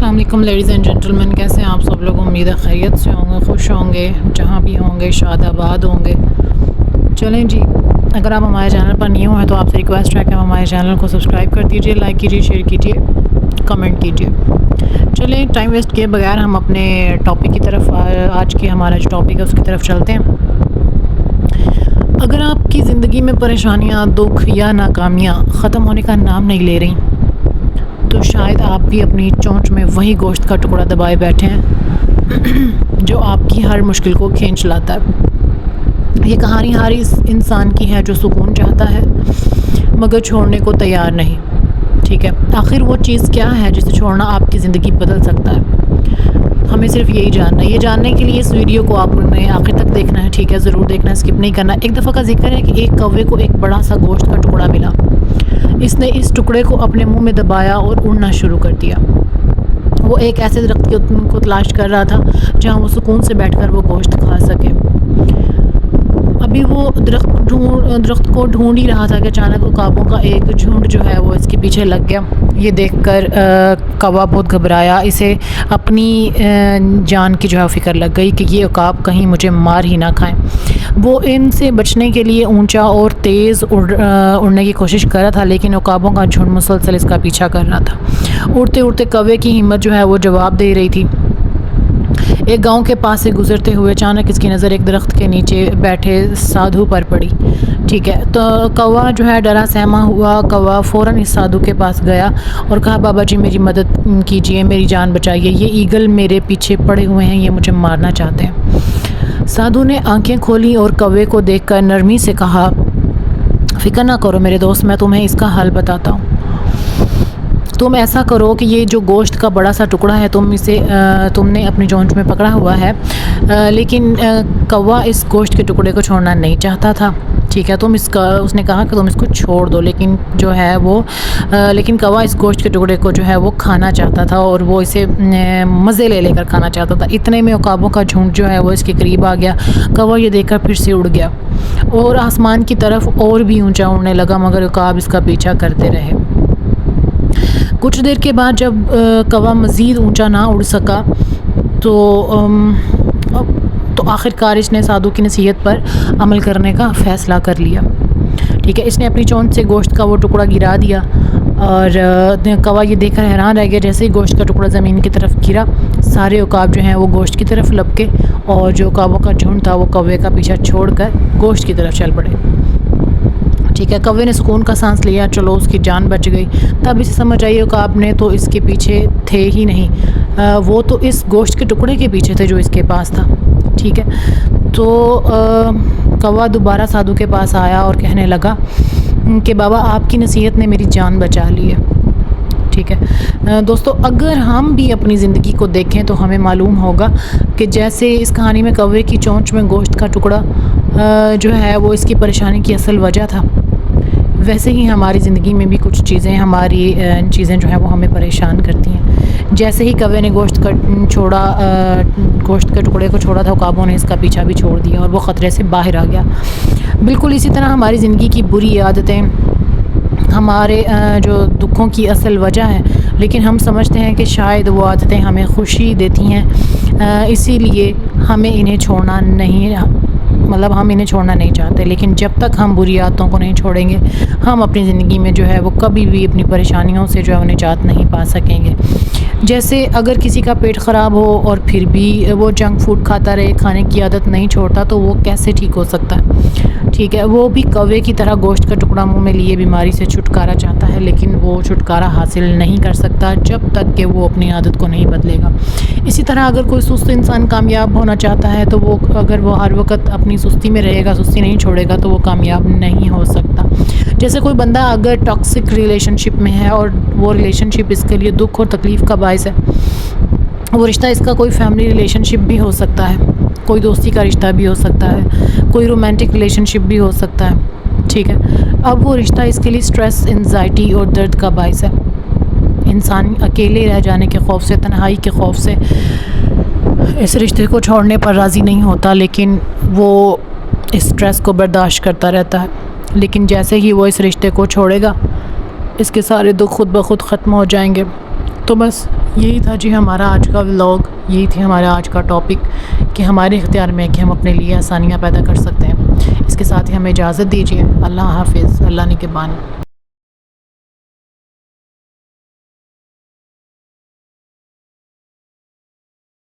السلام علیکم ladies and gentleman, کیسے ہیں آپ سب لوگ؟ امید ہے خیریت سے ہوں گے، خوش ہوں گے، جہاں بھی ہوں گے شاد آباد ہوں گے۔ چلیں جی، اگر آپ ہمارے چینل پر نیو ہیں تو آپ سے ریکویسٹ ہے کہ ہمارے چینل کو سبسکرائب کر دیجئے، لائک کیجئے، شیئر کیجئے، کمنٹ کیجئے۔ چلیں ٹائم ویسٹ کیے بغیر ہم اپنے ٹاپک کی طرف، آج کے ہمارا جو ٹاپک ہے اس کی طرف چلتے ہیں۔ اگر آپ کی زندگی میں پریشانیاں، دکھ یا ناکامیاں ختم ہونے کا نام نہیں لے رہی تو شاید آپ بھی اپنی چونچ میں وہی گوشت کا ٹکڑا دبائے بیٹھے ہیں جو آپ کی ہر مشکل کو کھینچ لاتا ہے۔ یہ کہانی ہر اس انسان کی ہے جو سکون چاہتا ہے مگر چھوڑنے کو تیار نہیں، ٹھیک ہے؟ آخر وہ چیز کیا ہے جسے چھوڑنا آپ کی زندگی بدل سکتا ہے؟ ہمیں صرف یہی جاننا ہے۔ یہ جاننے کے لیے اس ویڈیو کو آپ نے آخر تک دیکھنا ہے، ٹھیک ہے؟ ضرور دیکھنا ہے، اسکپ نہیں کرنا۔ ایک دفعہ کا ذکر ہے کہ ایک کوے کو ایک بڑا سا گوشت کا ٹکڑا ملا۔ اس نے اس ٹکڑے کو اپنے منہ میں دبایا اور اڑنا شروع کر دیا۔ وہ ایک ایسے درخت کو تلاش کر رہا تھا جہاں وہ سکون سے بیٹھ کر وہ گوشت کھا سکے۔ ابھی وہ درخت کو ڈھونڈ ہی رہا تھا کہ اچانک عقابوں کا ایک جھنڈ جو ہے وہ اس کے پیچھے لگ گیا۔ یہ دیکھ کر کوا بہت گھبرایا، اسے اپنی جان کی جو ہے فکر لگ گئی کہ یہ عقاب کہیں مجھے مار ہی نہ کھائیں۔ وہ ان سے بچنے کے لیے اونچا اور تیز اڑنے کی کوشش کر رہا تھا، لیکن عقابوں کا جھنڈ مسلسل اس کا پیچھا کر رہا تھا۔ اڑتے اڑتے کوے کی ہمت جو ہے وہ جواب دے رہی تھی۔ ایک گاؤں کے پاس سے گزرتے ہوئے اچانک اس کی نظر ایک درخت کے نیچے بیٹھے سادھو پر پڑی، ٹھیک ہے؟ تو کوا جو ہے ڈرا سہما ہوا کوا فوراً اس سادھو کے پاس گیا اور کہا، بابا جی میری مدد کیجئے، میری جان بچائیے، یہ ایگل میرے پیچھے پڑے ہوئے ہیں، یہ مجھے مارنا چاہتے ہیں۔ سادھو نے آنکھیں کھولی اور کوے کو دیکھ کر نرمی سے کہا، فکر نہ کرو میرے دوست، میں تمہیں اس کا حل بتاتا ہوں۔ تم ایسا کرو کہ یہ جو گوشت کا بڑا سا ٹکڑا ہے تم نے اپنی چونچ میں پکڑا ہوا ہے، لیکن کوا اس گوشت کے ٹکڑے کو چھوڑنا نہیں چاہتا تھا، ٹھیک ہے؟ اس نے کہا کہ تم اس کو چھوڑ دو، لیکن کوا اس گوشت کے ٹکڑے کو جو ہے وہ کھانا چاہتا تھا اور وہ اسے مزے لے کر کھانا چاہتا تھا۔ اتنے میں عقابوں کا جھنڈ جو ہے وہ اس کے قریب آ گیا۔ کوا یہ دیکھ کر پھر سے اڑ گیا اور آسمان کی طرف اور بھی اونچا اڑنے لگا، مگر عقاب اس کا پیچھا کرتے رہے۔ کچھ دیر کے بعد جب کوا مزید اونچا نہ اڑ سکا تو آخرکار اس نے سادھو کی نصیحت پر عمل کرنے کا فیصلہ کر لیا، ٹھیک ہے؟ اس نے اپنی چونچ سے گوشت کا وہ ٹکڑا گرا دیا اور کوا یہ دیکھ کر حیران رہ گیا۔ جیسے ہی گوشت کا ٹکڑا زمین کی طرف گرا، سارے عقاب جو ہیں وہ گوشت کی طرف لپکے اور جو عقابوں کا جھنڈ تھا وہ کوے کا پیچھا چھوڑ کر گوشت کی طرف چل پڑے، ٹھیک ہے؟ کوے نے سکون کا سانس لیا، چلو اس کی جان بچ گئی۔ تب اسے سمجھ آئی عقاب نے تو اس کے پیچھے تھے ہی نہیں، وہ تو اس گوشت کے ٹکڑے کے پیچھے تھے جو اس کے پاس تھا، ٹھیک ہے؟ تو کوا دوبارہ سادھو کے پاس آیا اور کہنے لگا کہ بابا آپ کی نصیحت نے میری جان بچا لی ہے، ٹھیک ہے؟ دوستو، اگر ہم بھی اپنی زندگی کو دیکھیں تو ہمیں معلوم ہوگا کہ جیسے اس کہانی میں کوے کی چونچ میں گوشت کا ٹکڑا جو ہے وہ اس کی پریشانی کی اصل وجہ تھا، ویسے ہی ہماری زندگی میں بھی کچھ چیزیں جو ہیں وہ ہمیں پریشان کرتی ہیں۔ جیسے ہی کوے نے گوشت کے ٹکڑے کو چھوڑا تھا، عقابوں نے اس کا پیچھا بھی چھوڑ دیا اور وہ خطرے سے باہر آ گیا۔ بالکل اسی طرح ہماری زندگی کی بری عادتیں ہمارے جو دکھوں کی اصل وجہ ہیں، لیکن ہم سمجھتے ہیں کہ شاید وہ عادتیں ہمیں خوشی دیتی ہیں، اسی لیے ہم انہیں چھوڑنا نہیں چاہتے، لیکن جب تک ہم بری عادتوں کو نہیں چھوڑیں گے ہم اپنی زندگی میں جو ہے وہ کبھی بھی اپنی پریشانیوں سے جو ہے نجات نہیں پا سکیں گے۔ جیسے اگر کسی کا پیٹ خراب ہو اور پھر بھی وہ جنک فوڈ کھاتا رہے، کھانے کی عادت نہیں چھوڑتا، تو وہ کیسے ٹھیک ہو سکتا ہے؟ ٹھیک ہے؟ وہ بھی کوے کی طرح گوشت کا ٹکڑا منہ میں لیے بیماری سے چھٹکارا چاہتا ہے، لیکن وہ چھٹکارا حاصل نہیں کر سکتا جب تک کہ وہ اپنی عادت کو نہیں بدلے گا۔ اسی طرح اگر کوئی سست انسان کامیاب ہونا چاہتا ہے تو اگر وہ ہر وقت اپنی سستی میں رہے گا، سستی نہیں چھوڑے گا، تو وہ کامیاب نہیں ہو سکتا۔ جیسے کوئی بندہ اگر ٹاکسک ریلیشن شپ میں ہے اور وہ ریلیشن شپ اس کے لیے دکھ اور تکلیف کا باعث ہے، وہ رشتہ اس کا کوئی فیملی ریلیشن شپ بھی ہو سکتا ہے، کوئی دوستی کا رشتہ بھی ہو سکتا ہے، کوئی رومانٹک ریلیشن شپ بھی ہو سکتا ہے، ٹھیک ہے؟ اب وہ رشتہ اس کے لیے سٹریس، انزائٹی اور درد کا باعث ہے۔ انسان اکیلے رہ جانے کے خوف سے، تنہائی کے خوف سے اس رشتے کو چھوڑنے پر راضی نہیں ہوتا، لیکن وہ اس سٹریس کو برداشت کرتا رہتا ہے۔ لیکن جیسے ہی وہ اس رشتے کو چھوڑے گا، اس کے سارے دکھ خود بخود ختم ہو جائیں گے۔ تو بس یہی تھا جی ہمارا آج کا ولاگ، یہی تھی ہمارا آج کا ٹاپک کہ ہمارے اختیار میں ہے کہ ہم اپنے لیے آسانیاں پیدا کر سکتے ہیں۔ اس کے ساتھ ہی ہمیں اجازت دیجیے۔ اللہ حافظ، اللہ نگہبان۔